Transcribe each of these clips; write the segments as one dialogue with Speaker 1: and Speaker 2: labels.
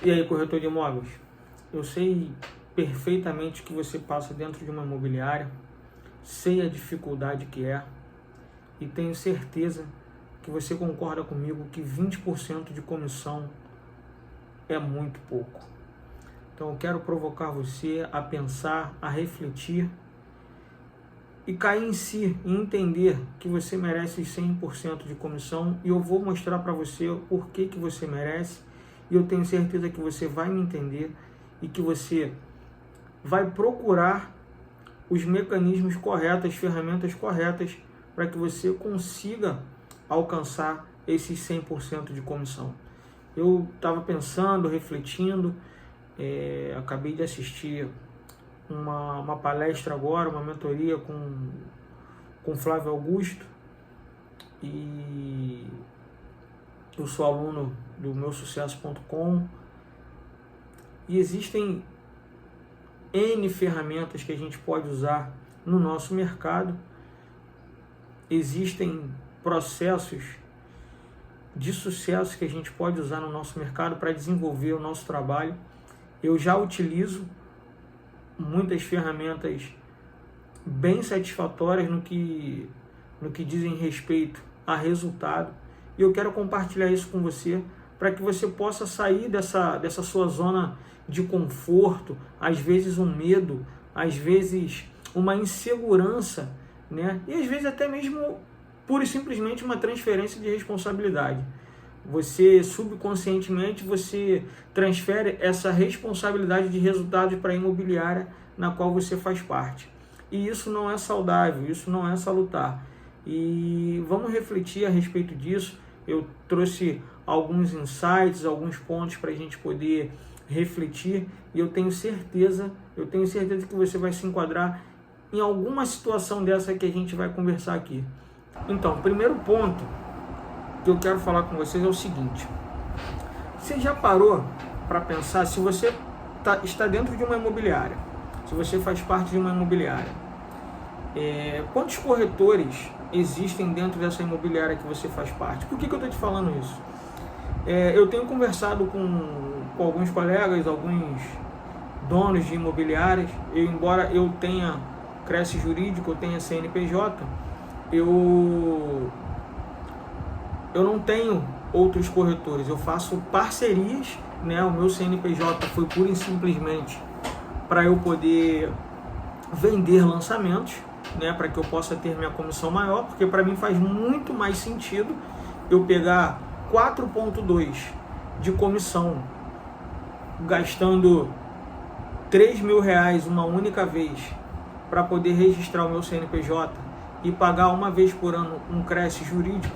Speaker 1: E aí, corretor de imóveis? Eu sei perfeitamente o que você passa dentro de uma imobiliária, sei a dificuldade que é e tenho certeza que você concorda comigo que 20% de comissão é muito pouco. Então eu quero provocar você a pensar, a refletir e cair em si e entender que você merece 100% de comissão, e eu vou mostrar para você o porquê que você merece, e eu tenho certeza que você vai me entender e que você vai procurar os mecanismos corretos, as ferramentas corretas para que você consiga alcançar esses 100% de comissão. Eu estava pensando, refletindo, acabei de assistir uma palestra agora, uma mentoria com Flávio Augusto, e eu sou aluno do meusucesso.com, e existem N ferramentas que a gente pode usar no nosso mercado, existem processos de sucesso que a gente pode usar no nosso mercado para desenvolver o nosso trabalho. Eu já utilizo muitas ferramentas bem satisfatórias no que dizem respeito a resultado, e eu quero compartilhar isso com você para que você possa sair dessa sua zona de conforto, às vezes um medo, às vezes uma insegurança, né? E às vezes até mesmo pura e simplesmente uma transferência de responsabilidade. Você subconscientemente você transfere essa responsabilidade de resultados para a imobiliária na qual você faz parte. E isso não é saudável, isso não é salutar. E vamos refletir a respeito disso. Eu trouxe alguns insights, alguns pontos para a gente poder refletir, e eu tenho certeza que você vai se enquadrar em alguma situação dessa que a gente vai conversar aqui. Então, o primeiro ponto que eu quero falar com vocês é o seguinte: você já parou para pensar, se você está dentro de uma imobiliária, se você faz parte de uma imobiliária, quantos corretores existem dentro dessa imobiliária que você faz parte? Por que eu estou te falando isso? Eu tenho conversado com alguns colegas, alguns donos de imobiliárias, embora eu tenha creche jurídico, eu tenha CNPJ, eu não tenho outros corretores, eu faço parcerias, né? O meu CNPJ foi pura e simplesmente para eu poder vender lançamentos, né? Para que eu possa ter minha comissão maior, porque para mim faz muito mais sentido eu pegar 4,2 de comissão, gastando R$3.000 uma única vez para poder registrar o meu CNPJ e pagar uma vez por ano um creche jurídico,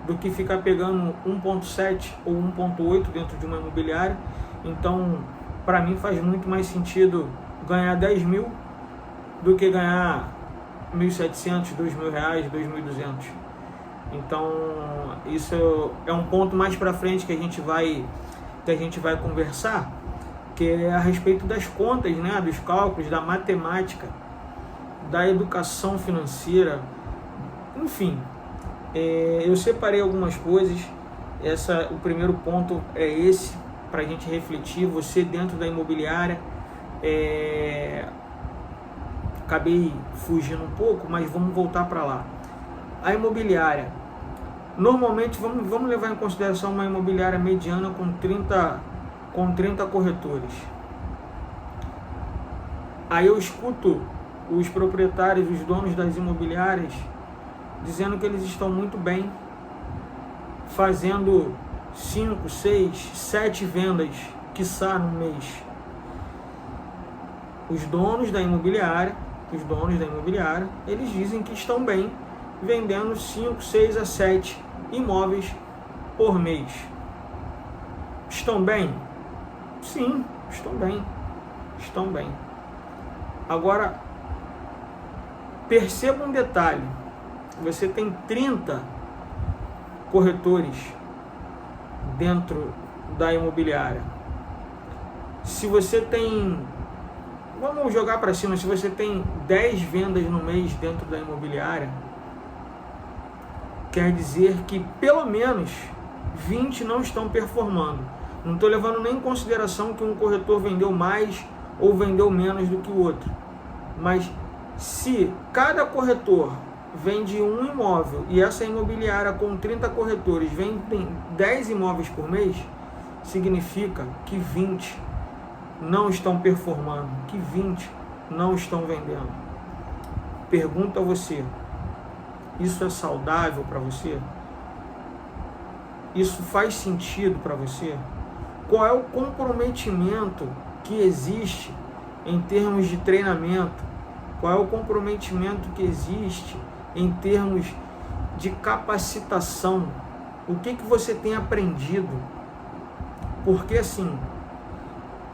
Speaker 1: do que ficar pegando 1,7 ou 1,8 dentro de uma imobiliária. Então, para mim faz muito mais sentido ganhar 10 mil do que ganhar R$1.700, R$2.000, R$2.200. Então, isso é um ponto mais para frente que a gente vai conversar, que é a respeito das contas, né, dos cálculos, da matemática, da educação financeira, enfim. Eu separei algumas coisas. O primeiro ponto é esse, para a gente refletir. Você dentro da imobiliária, acabei fugindo um pouco, mas vamos voltar para lá. A imobiliária, normalmente, vamos levar em consideração uma imobiliária mediana com 30 corretores. Aí eu escuto os proprietários, os donos das imobiliárias, dizendo que eles estão muito bem, fazendo 5, 6, 7 vendas, quiçá, no mês. Os donos da imobiliária, eles dizem que estão bem, vendendo 5, 6 a 7 imóveis por mês. Estão bem? Sim, estão bem. Agora, perceba um detalhe: você tem 30 corretores dentro da imobiliária. Se você tem, vamos jogar para cima, se você tem 10 vendas no mês dentro da imobiliária, quer dizer que pelo menos 20 não estão performando. Não estou levando nem em consideração que um corretor vendeu mais ou vendeu menos do que o outro. Mas se cada corretor vende um imóvel e essa imobiliária com 30 corretores vendem 10 imóveis por mês, significa que 20 não estão performando, que 20 não estão vendendo. Pergunto a você, isso é saudável para você? Isso faz sentido para você? Qual é o comprometimento que existe em termos de treinamento? Qual é o comprometimento que existe em termos de capacitação? O que você tem aprendido? Porque assim,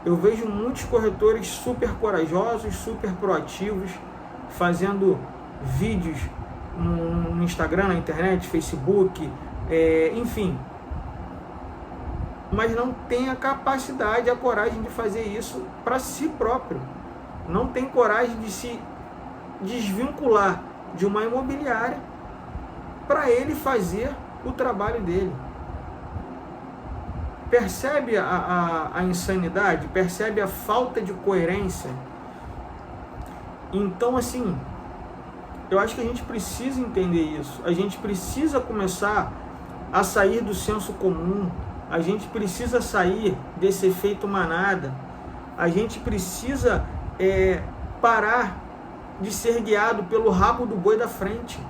Speaker 1: eu vejo muitos corretores super corajosos, super proativos, fazendo vídeos no Instagram, na internet, Facebook, enfim, mas não tem a capacidade, a coragem de fazer isso para si próprio. Não tem coragem de se desvincular de uma imobiliária para ele fazer o trabalho dele. Percebe a insanidade? Percebe a falta de coerência? Então, assim, eu acho que a gente precisa entender isso. A gente precisa começar a sair do senso comum. A gente precisa sair desse efeito manada. A gente precisa parar de ser guiado pelo rabo do boi da frente.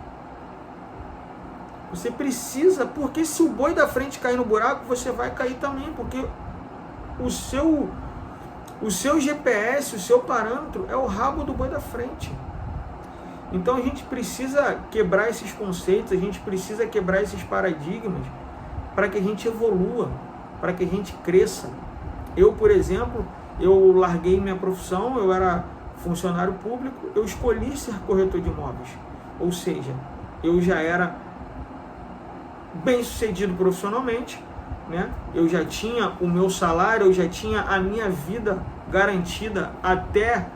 Speaker 1: Você precisa, porque se o boi da frente cair no buraco, você vai cair também, porque o seu GPS, o seu parâmetro é o rabo do boi da frente. Então a gente precisa quebrar esses conceitos, a gente precisa quebrar esses paradigmas para que a gente evolua, para que a gente cresça. Eu, por exemplo, eu larguei minha profissão, eu era funcionário público, eu escolhi ser corretor de imóveis. Ou seja, eu já era bem sucedido profissionalmente, né? Eu já tinha o meu salário, eu já tinha a minha vida garantida até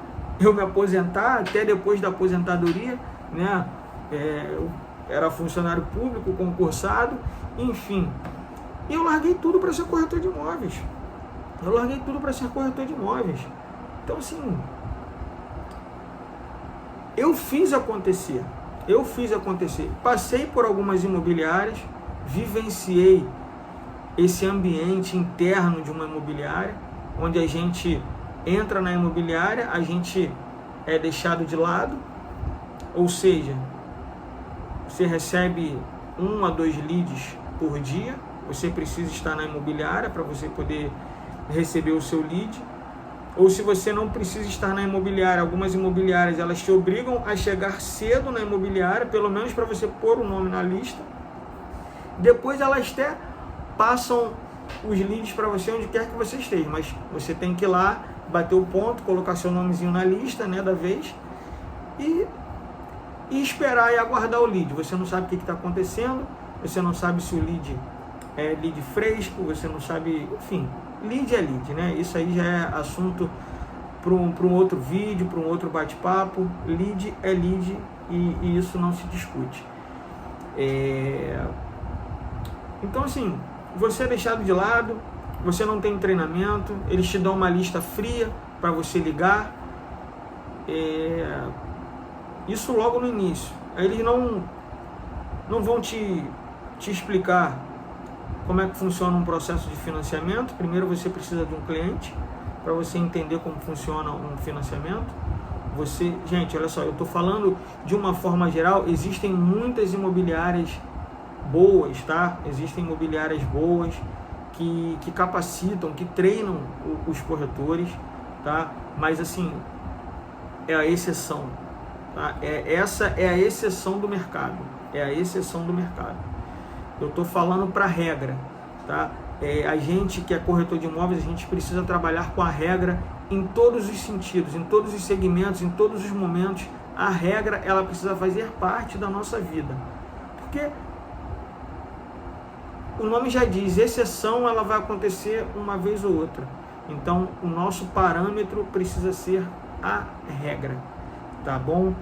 Speaker 1: eu me aposentar, até depois da aposentadoria, né? Eu era funcionário público, concursado, enfim. E eu larguei tudo para ser corretor de imóveis. Então, assim, eu fiz acontecer. Passei por algumas imobiliárias, vivenciei esse ambiente interno de uma imobiliária, onde a gente entra na imobiliária, a gente é deixado de lado, ou seja, você recebe 1 a 2 leads por dia, você precisa estar na imobiliária para você poder receber o seu lead, ou se você não precisa estar na imobiliária, algumas imobiliárias elas te obrigam a chegar cedo na imobiliária, pelo menos para você pôr o nome na lista, depois elas até passam os leads para você onde quer que você esteja, mas você tem que ir lá, bater o ponto, colocar seu nomezinho na lista, né, da vez, e esperar e aguardar o lead. Você não sabe o que está acontecendo, você não sabe se o lead é lead fresco, você não sabe, enfim, lead é lead, né? Isso aí já é assunto para um outro vídeo, para um outro bate-papo. Lead é lead e isso não se discute. Então, assim, você é deixado de lado, você não tem treinamento, eles te dão uma lista fria para você ligar. Isso logo no início. Aí eles não vão te explicar como é que funciona um processo de financiamento. Primeiro você precisa de um cliente para você entender como funciona um financiamento. Gente, olha só, eu estou falando de uma forma geral, existem muitas imobiliárias boas, tá? Existem imobiliárias boas que capacitam, que treinam os corretores, tá? Mas assim, é a exceção, tá? Essa é a exceção do mercado, Eu estou falando para a regra, tá? A gente que é corretor de imóveis, a gente precisa trabalhar com a regra em todos os sentidos, em todos os segmentos, em todos os momentos. A regra, ela precisa fazer parte da nossa vida, porque o nome já diz, exceção ela vai acontecer uma vez ou outra. Então, o nosso parâmetro precisa ser a regra, tá bom?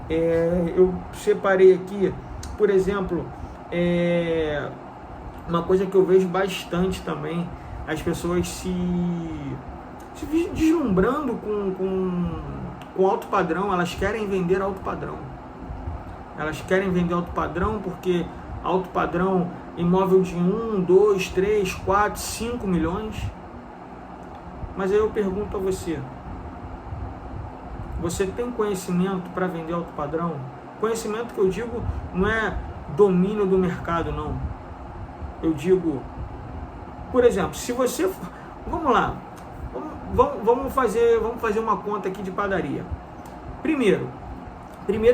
Speaker 1: Eu separei aqui, por exemplo, uma coisa que eu vejo bastante também, as pessoas se deslumbrando com alto padrão. Elas querem vender alto padrão. Elas querem vender alto padrão porque alto padrão, imóvel de 1, 2, 3, 4, 5 milhões. Mas aí eu pergunto a você, você tem conhecimento para vender alto padrão? Conhecimento que eu digo não é domínio do mercado, não. Eu digo, por exemplo, se você... Vamos lá, vamos fazer uma conta aqui de padaria. Primeiro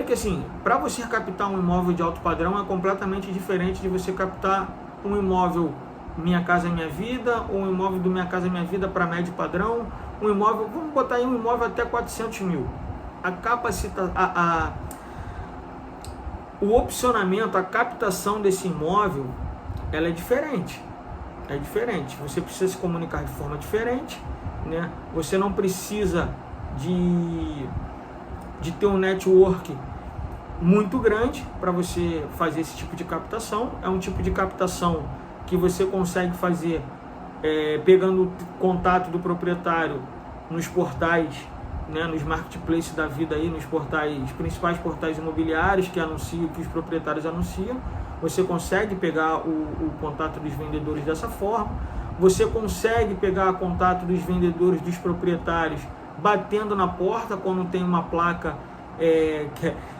Speaker 1: que assim, para você captar um imóvel de alto padrão é completamente diferente de você captar um imóvel Minha Casa Minha Vida, ou um imóvel do Minha Casa Minha Vida para médio padrão, um imóvel, vamos botar aí um imóvel até 400 mil. O opcionamento, a captação desse imóvel, ela é diferente. É diferente. Você precisa se comunicar de forma diferente, né? Você não precisa de ter um network muito grande para você fazer esse tipo de captação. É um tipo de captação que você consegue fazer pegando o contato do proprietário nos portais, né, nos marketplaces da vida aí, nos principais portais imobiliários que anunciam, que os proprietários anunciam. Você consegue pegar o contato dos vendedores dessa forma. Você consegue pegar o contato dos vendedores, dos proprietários, batendo na porta quando tem uma placa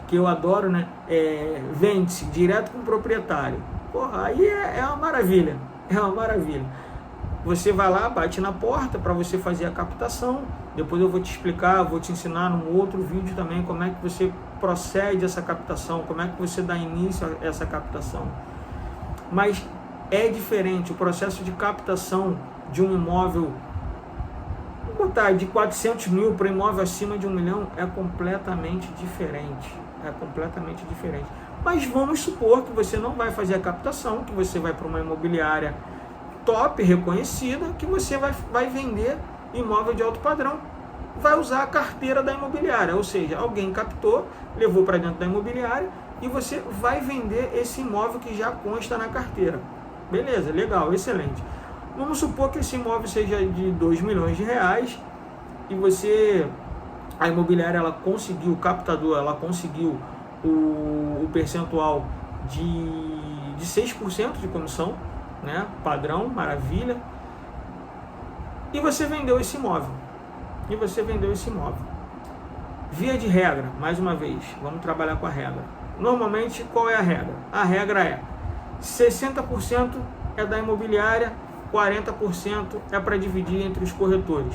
Speaker 1: que eu adoro, né? Vende-se direto com o proprietário. Porra, aí é uma maravilha. É uma maravilha. Você vai lá, bate na porta para você fazer a captação. Depois eu vou te explicar, vou te ensinar num outro vídeo também como é que você procede essa captação, como é que você dá início a essa captação. Mas é diferente o processo de captação de um imóvel, vamos botar, de 400 mil para imóvel acima de 1 milhão, é completamente diferente. É completamente diferente. Mas vamos supor que você não vai fazer a captação, que você vai para uma imobiliária top, reconhecida, que você vai vender imóvel de alto padrão. Vai usar a carteira da imobiliária, ou seja, alguém captou, levou para dentro da imobiliária e você vai vender esse imóvel que já consta na carteira. Beleza, legal, excelente. Vamos supor que esse imóvel seja de 2 milhões de reais e a imobiliária, ela conseguiu, o captador, ela conseguiu o percentual de 6% de comissão, né? Padrão, maravilha. E você vendeu esse imóvel. Via de regra, mais uma vez, vamos trabalhar com a regra. Normalmente, qual é a regra? A regra é 60% é da imobiliária, 40% é para dividir entre os corretores.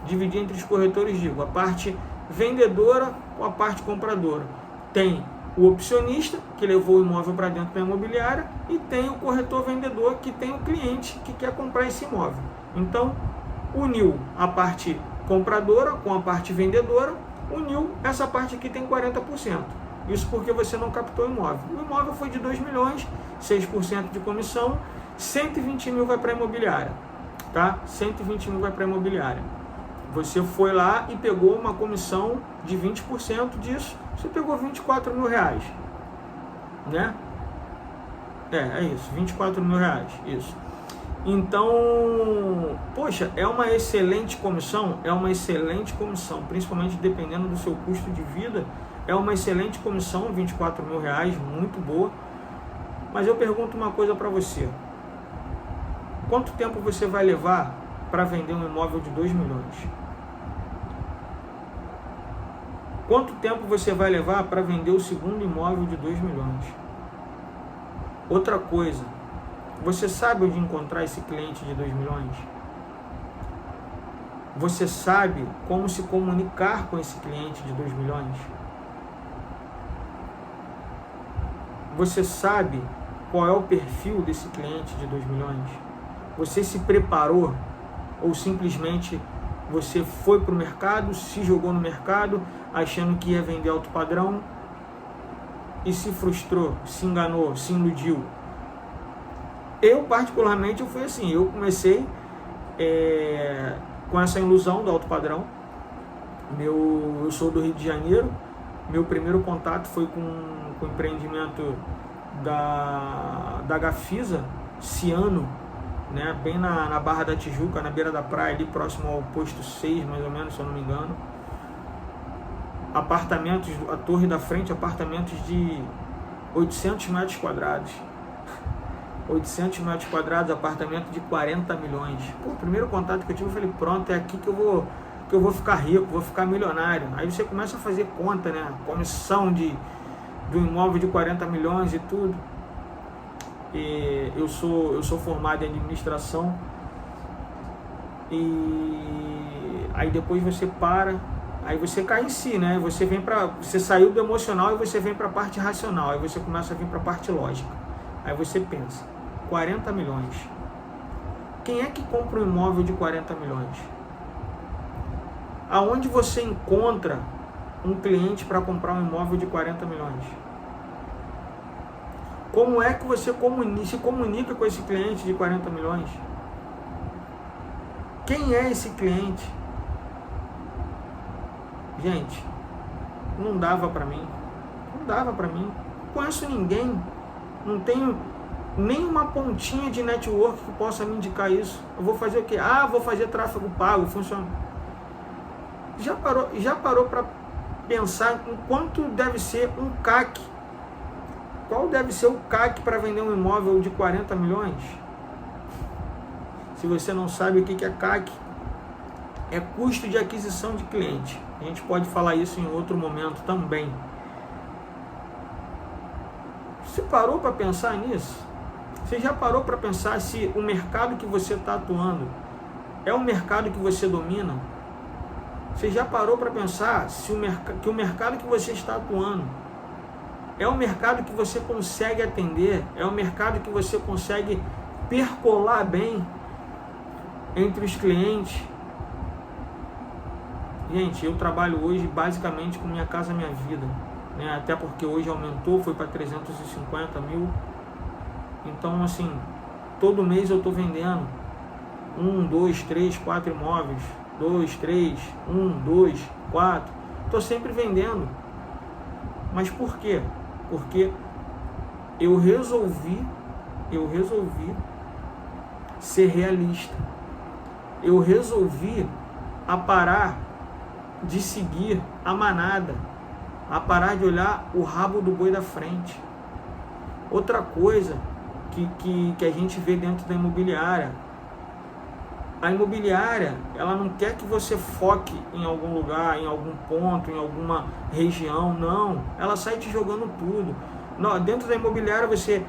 Speaker 1: Dividir entre os corretores, digo, a parte vendedora com a parte compradora. Tem o opcionista, que levou o imóvel para dentro da imobiliária, e tem o corretor vendedor, que tem o cliente que quer comprar esse imóvel. Então, uniu a parte compradora com a parte vendedora, uniu essa parte aqui, tem 40%. Isso porque você não captou o imóvel. O imóvel foi de 2 milhões, 6% de comissão, 120 mil vai para a imobiliária, tá? 120 mil vai para a imobiliária. Você foi lá e pegou uma comissão de 20% disso, você pegou 24 mil reais, né? É isso, 24 mil reais, isso. Então, poxa, é uma excelente comissão, principalmente dependendo do seu custo de vida, é uma excelente comissão, 24 mil reais, muito boa. Mas eu pergunto uma coisa para você: quanto tempo você vai levar para vender um imóvel de 2 milhões? Quanto tempo você vai levar para vender o segundo imóvel de 2 milhões? Outra coisa, você sabe onde encontrar esse cliente de 2 milhões? Você sabe como se comunicar com esse cliente de 2 milhões? Você sabe qual é o perfil desse cliente de 2 milhões? Você se preparou ou simplesmente você foi para o mercado, se jogou no mercado, achando que ia vender alto padrão e se frustrou, se enganou, se iludiu? Eu, particularmente, eu fui assim. Eu comecei com essa ilusão do alto padrão. Eu sou do Rio de Janeiro. Meu primeiro contato foi com o empreendimento da Gafisa, Ciano, né, bem na Barra da Tijuca, na beira da praia, ali próximo ao posto 6, mais ou menos, se eu não me engano. Apartamentos, a torre da frente, apartamentos de 800 metros quadrados. 800 metros quadrados, apartamento de 40 milhões. Pô, o primeiro contato que eu tive, eu falei, pronto, é aqui que eu vou ficar rico, vou ficar milionário. Aí você começa a fazer conta, né? Comissão do imóvel de 40 milhões e tudo. E eu sou formado em administração. E aí depois você para, aí você cai em si, né? Você saiu do emocional e você vem para a parte racional. Aí você começa a vir para a parte lógica. Aí você pensa, 40 milhões. Quem é que compra um imóvel de 40 milhões? Aonde você encontra um cliente para comprar um imóvel de 40 milhões? Como é que você se comunica com esse cliente de 40 milhões? Quem é esse cliente? Gente, não dava para mim. Não dava para mim. Não conheço ninguém. Não tenho nem uma pontinha de network que possa me indicar isso. Eu vou fazer o quê? Vou fazer tráfego pago, funciona. Já parou para pensar em quanto deve ser um CAC? Qual deve ser o CAC para vender um imóvel de 40 milhões? Se você não sabe o que é CAC, é custo de aquisição de cliente. A gente pode falar isso em outro momento também. Você parou para pensar nisso? Você já parou para pensar se o mercado que você está atuando é um mercado que você domina? Você já parou para pensar se que o mercado que você está atuando é um mercado que você consegue atender? É um mercado que você consegue percolar bem entre os clientes? Gente, eu trabalho hoje basicamente com Minha Casa Minha Vida, né? Até porque hoje aumentou, foi para 350 mil. Então, assim, todo mês eu estou vendendo 1, 2, 3, 4 imóveis. 2, 3, 1, 2, 4. Estou sempre vendendo. Mas por quê? Porque eu resolvi ser realista. Eu resolvi parar de seguir a manada, a parar de olhar o rabo do boi da frente. Outra coisa que a gente vê dentro da imobiliária, a imobiliária, ela não quer que você foque em algum lugar, em algum ponto, em alguma região, não. Ela sai te jogando tudo. Dentro da imobiliária você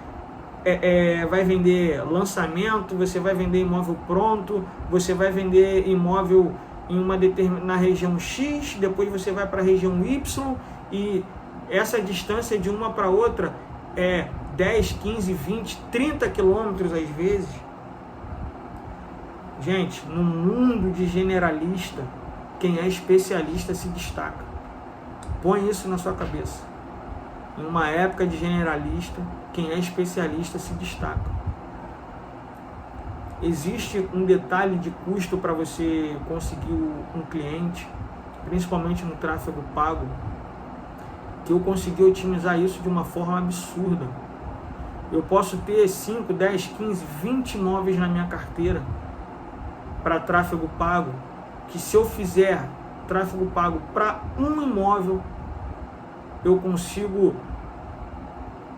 Speaker 1: vai vender lançamento, você vai vender imóvel pronto, você vai vender imóvel em uma determinada região X, depois você vai para a região Y, e essa distância de uma para outra é 10, 15, 20, 30 quilômetros às vezes. Gente, no mundo de generalista, quem é especialista se destaca. Põe isso na sua cabeça. Em uma época de generalista, quem é especialista se destaca. Existe um detalhe de custo para você conseguir um cliente, principalmente no tráfego pago, que eu consegui otimizar isso de uma forma absurda. Eu posso ter 5, 10, 15, 20 imóveis na minha carteira para tráfego pago, que se eu fizer tráfego pago para um imóvel, eu consigo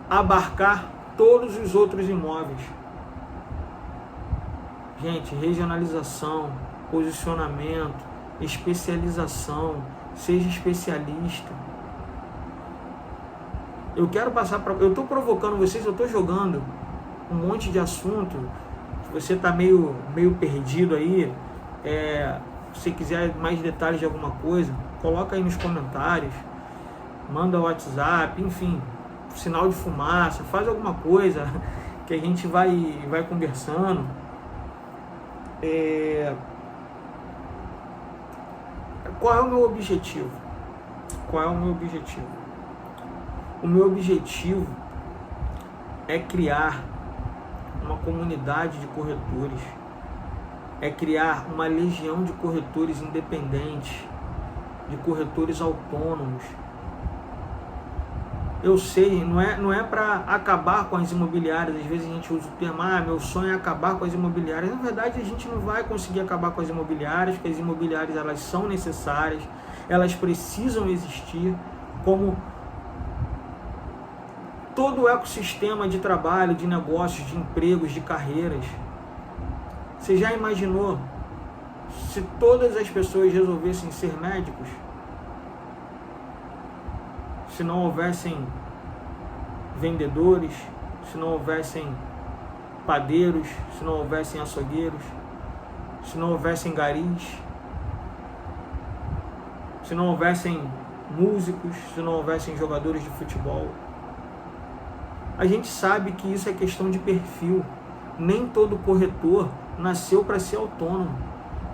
Speaker 1: abarcar todos os outros imóveis. Gente, regionalização, posicionamento, especialização, seja especialista. Eu quero passar para... Eu estou provocando vocês, eu estou jogando um monte de assunto. Se você está meio perdido aí, se você quiser mais detalhes de alguma coisa, coloca aí nos comentários, manda o WhatsApp, enfim, sinal de fumaça, faz alguma coisa que a gente vai conversando. Qual é o meu objetivo? O meu objetivo é criar uma comunidade de corretores, é criar uma legião de corretores independentes, de corretores autônomos, eu sei, não é para acabar com as imobiliárias. Às vezes a gente usa o termo, meu sonho é acabar com as imobiliárias. Na verdade, a gente não vai conseguir acabar com as imobiliárias, porque as imobiliárias, elas são necessárias, elas precisam existir como todo o ecossistema de trabalho, de negócios, de empregos, de carreiras. Você já imaginou se todas as pessoas resolvessem ser médicos? Se não houvessem vendedores, se não houvessem padeiros, se não houvessem açougueiros, se não houvessem garis, se não houvessem músicos, se não houvessem jogadores de futebol. A gente sabe que isso é questão de perfil. Nem todo corretor nasceu para ser autônomo.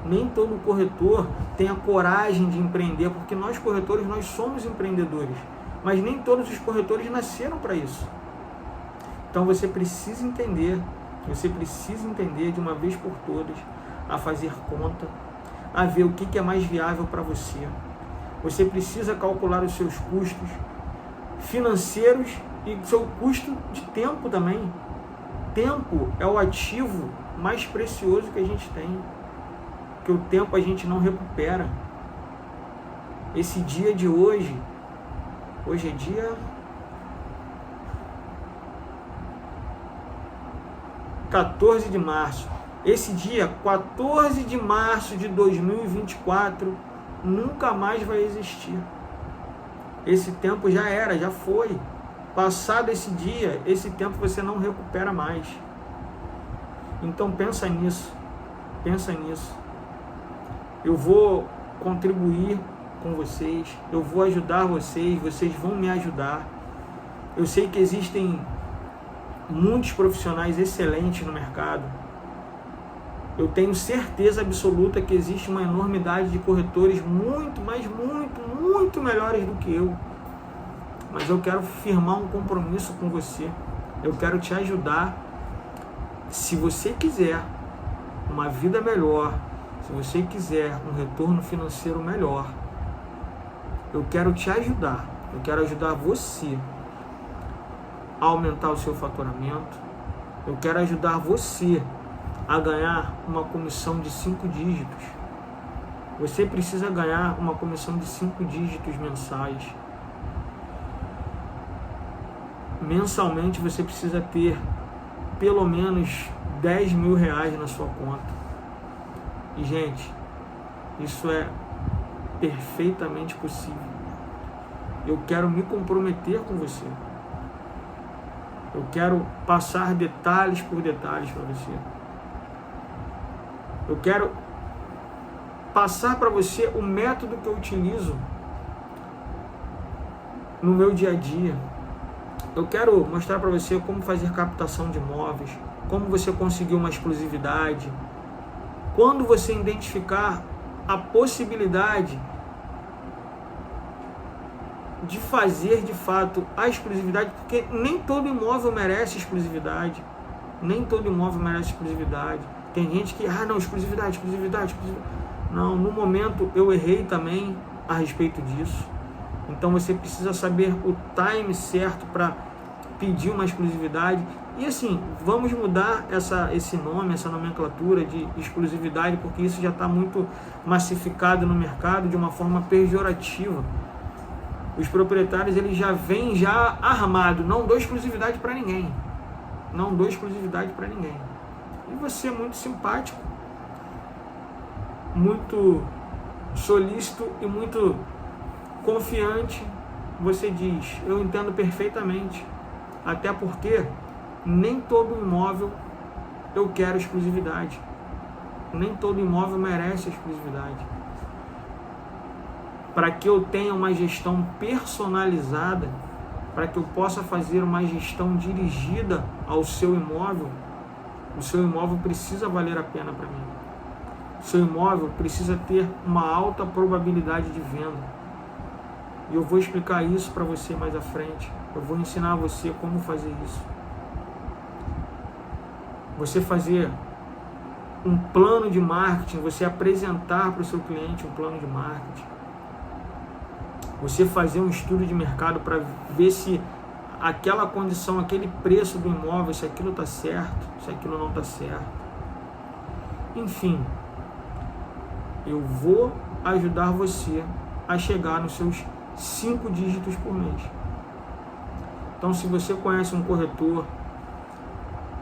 Speaker 1: Nem todo corretor tem a coragem de empreender, porque nós corretores, nós somos empreendedores. Mas nem todos os corretores nasceram para isso. Então você precisa entender de uma vez por todas, a fazer conta, a ver o que é mais viável para você. Você precisa calcular os seus custos financeiros e seu custo de tempo também. Tempo é o ativo mais precioso que a gente tem, porque o tempo a gente não recupera. Esse dia de hoje é dia 14 de março. Esse dia 14 de março de 2024 nunca mais vai existir. Esse tempo já era, já foi. Passado esse dia, esse tempo você não recupera mais. Então pensa nisso. Eu vou contribuir com vocês, eu vou ajudar vocês, vocês vão me ajudar. Eu sei que existem muitos profissionais excelentes no mercado. Eu tenho certeza absoluta que existe uma enormidade de corretores muito melhores do que eu. Mas eu quero firmar um compromisso com você. Eu quero te ajudar. Se você quiser uma vida melhor, se você quiser um retorno financeiro melhor, eu quero te ajudar. Eu quero ajudar você a aumentar o seu faturamento. Eu quero ajudar você a ganhar uma comissão de 5 dígitos. Você precisa ganhar uma comissão de 5 dígitos mensais. Mensalmente você precisa ter pelo menos 10 mil reais na sua conta. E gente, isso é perfeitamente possível. Eu quero me comprometer com você. Eu quero passar detalhes por detalhes para você. Eu quero passar para você o método que eu utilizo no meu dia a dia. Eu quero mostrar para você como fazer captação de imóveis, como você conseguir uma exclusividade, quando você identificar a possibilidade de fazer de fato a exclusividade, porque nem todo imóvel merece exclusividade. Nem todo imóvel merece exclusividade. Tem gente que, não, exclusividade. Não, no momento eu errei também a respeito disso. Então você precisa saber o time certo para pedir uma exclusividade. E assim, vamos mudar esse nome, essa nomenclatura de exclusividade, porque isso já está muito massificado no mercado de uma forma pejorativa. Os proprietários, eles já vêm já armado, não dou exclusividade para ninguém. Não dou exclusividade para ninguém. E você é muito simpático, muito solícito e muito confiante. Você diz, eu entendo perfeitamente. Até porque nem todo imóvel eu quero exclusividade. Nem todo imóvel merece exclusividade. Para que eu tenha uma gestão personalizada, para que eu possa fazer uma gestão dirigida ao seu imóvel, o seu imóvel precisa valer a pena para mim. O seu imóvel precisa ter uma alta probabilidade de venda. E eu vou explicar isso para você mais à frente. Eu vou ensinar você como fazer isso. Você fazer um plano de marketing, você apresentar para o seu cliente um plano de marketing. Você fazer um estudo de mercado para ver se aquela condição, aquele preço do imóvel, se aquilo está certo, se aquilo não está certo. Enfim, eu vou ajudar você a chegar nos seus 5 dígitos por mês. Então, se você conhece um corretor,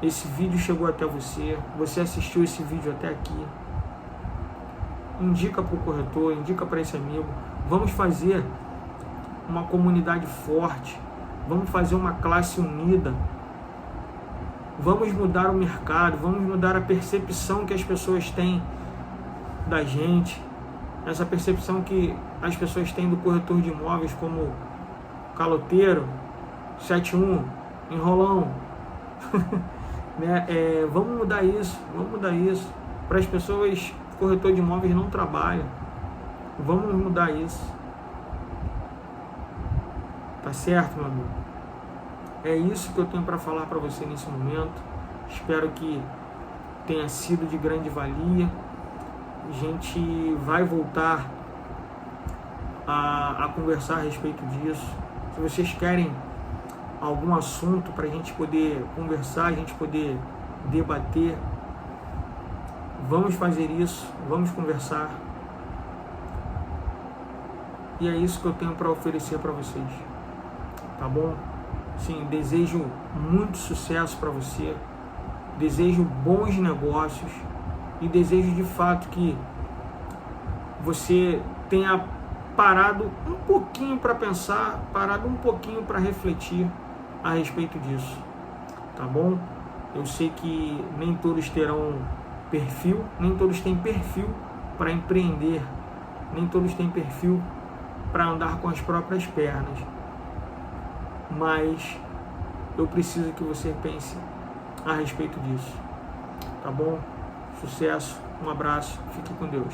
Speaker 1: esse vídeo chegou até você, você assistiu esse vídeo até aqui, indica para o corretor, indica para esse amigo. Vamos fazer uma comunidade forte, vamos fazer uma classe unida, vamos mudar o mercado, vamos mudar a percepção que as pessoas têm da gente, essa percepção que as pessoas têm do corretor de imóveis como caloteiro, 71, enrolão. Né? Vamos mudar isso, para as pessoas, corretor de imóveis não trabalha, vamos mudar isso. Tá certo, meu amigo? É isso que eu tenho para falar para você nesse momento. Espero que tenha sido de grande valia. A gente vai voltar a conversar a respeito disso. Se vocês querem algum assunto para a gente poder conversar, a gente poder debater, vamos fazer isso, vamos conversar. E é isso que eu tenho para oferecer para vocês. Tá bom? Sim, desejo muito sucesso para você, desejo bons negócios e desejo de fato que você tenha parado um pouquinho para pensar, parado um pouquinho para refletir a respeito disso, tá bom? Eu sei que nem todos terão perfil, nem todos têm perfil para empreender, nem todos têm perfil para andar com as próprias pernas, mas eu preciso que você pense a respeito disso, tá bom? Sucesso, um abraço, fique com Deus.